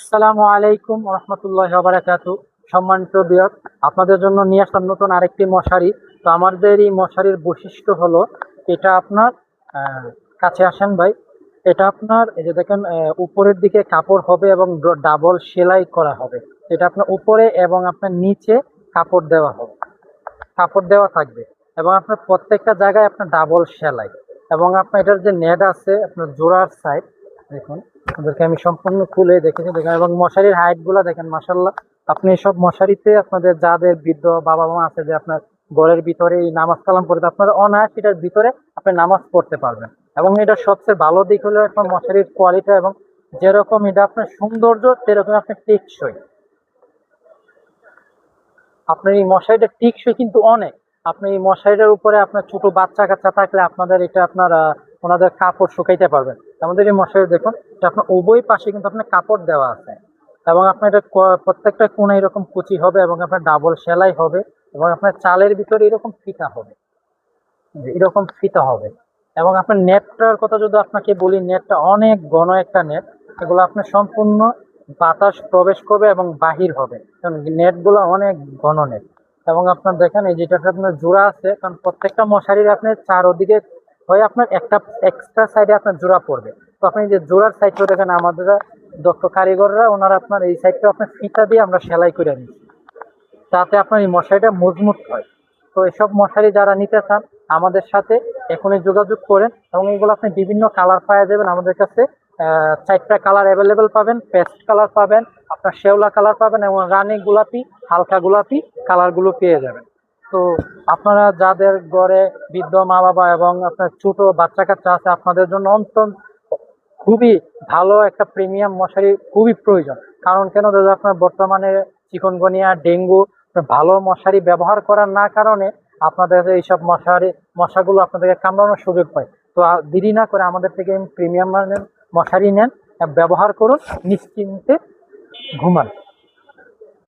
আসসালামু আলাইকুম রহমতুল্লাহি ওয়া বারাকাতুহু। সম্মানিত ভিউয়ার, আপনাদের জন্য নিয়ে আসলাম নতুন আরেকটি মশারি। তো আমাদের এই মশারির বৈশিষ্ট্য হলো এটা আপনার কাছে আসেন ভাই। এটা আপনার এই যে দেখেন, উপরের দিকে কাপড় হবে এবং ডাবল সেলাই করা হবে। এটা আপনার উপরে এবং আপনার নিচে কাপড় দেওয়া হবে, কাপড় দেওয়া থাকবে এবং আপনার প্রত্যেকটা জায়গায় আপনার ডাবল সেলাই। এবং আপনার এটার যে নেট আছে আপনার জোড়ার সাইড দেখুন, আপনাদেরকে আমি সম্পূর্ণ খুলে দেখেছি দেখেন। এবং মশারির হাইট গুলা দেখেন, মাসাল্লাহ। আপনি সব মশারিতে আপনাদের যাদের বৃদ্ধ বাবা মা আছে, যে আপনার ঘরের ভিতরে এই নামাজ কালাম পড়তে আপনারা অনায়াসে এটার ভিতরে আপনি নামাজ পড়তে পারবেন। এবং এটার সবচেয়ে ভালো দিক হলো এখন মশারির কোয়ালিটি, এবং যেরকম এটা আপনার সৌন্দর্য সেরকম আপনার টেকসই। আপনার এই মশারিটা টিকসই কিন্তু অনেক। আপনি এই মশারিটার উপরে আপনার ছোট বাচ্চা কাচ্চা থাকলে আপনাদের এটা আপনার ওনাদের কাপড় শুকাইতে পারবেন। আমাদের এই মশারি দেখুন, এটা আপনার উভয় পাশে কিন্তু আপনার কাপড় দেওয়া আছে। এবং আপনার এটা প্রত্যেকটা কোণে এরকম কুচি হবে এবং আপনার ডাবল সেলাই হবে। এবং আপনার চালের ভিতরে এরকম ফিতা হবে, এরকম ফিতা হবে। এবং আপনার নেটটার কথা যদি আপনাকে বলি, নেটটা অনেক ঘন একটা নেট। এগুলো আপনার সম্পূর্ণ বাতাস প্রবেশ করবে এবং বাহির হবে, কারণ নেটগুলো অনেক ঘন নেট। এবং আপনার দেখেন এই যেটা আপনার জোড়া আছে, কারণ প্রত্যেকটা মশারির আপনার চারদিকে হয় আপনার একটা এক্সট্রা সাইডে আপনার জোড়া পড়বে। তো আপনি যে জোড়ার সাইডটা দেখেন, আমাদের দক্ষ কারিগররা ওনারা আপনার এই সাইডটা আপনার ফিতা দিয়ে আমরা সেলাই করে নিচ্ছি, যাতে আপনার এই মশারিটা মজবুত হয়। তো এসব মশারি যারা নিতে চান আমাদের সাথে এখনই যোগাযোগ করেন। এবং এগুলো আপনি বিভিন্ন কালার পাওয়া যাবেন আমাদের কাছে। 4টা কালার অ্যাভেলেবেল পাবেন। পেস্ট কালার পাবেন, আপনার শেওলা কালার পাবেন এবং রানী গোলাপি, হালকা গোলাপি কালারগুলো পেয়ে যাবেন। তো আপনারা যাদের ঘরে বৃদ্ধ মা বাবা এবং আপনার ছোট বাচ্চা কাচ্চা আছে, আপনাদের জন্য অন্তত খুবই ভালো একটা প্রিমিয়াম মশারি খুবই প্রয়োজন। কারণ কেন দাদা, আপনার বর্তমানে চিকনগুনিয়া, ডেঙ্গু, ভালো মশারি ব্যবহার করার না কারণে আপনাদের এইসব মশাগুলো আপনাদেরকে কামড়ানোর সুযোগ পায়। তো দেরি না করে আমাদের থেকে প্রিমিয়াম মানের মশারি নেন, ব্যবহার করুন, নিশ্চিন্তে ঘুমান।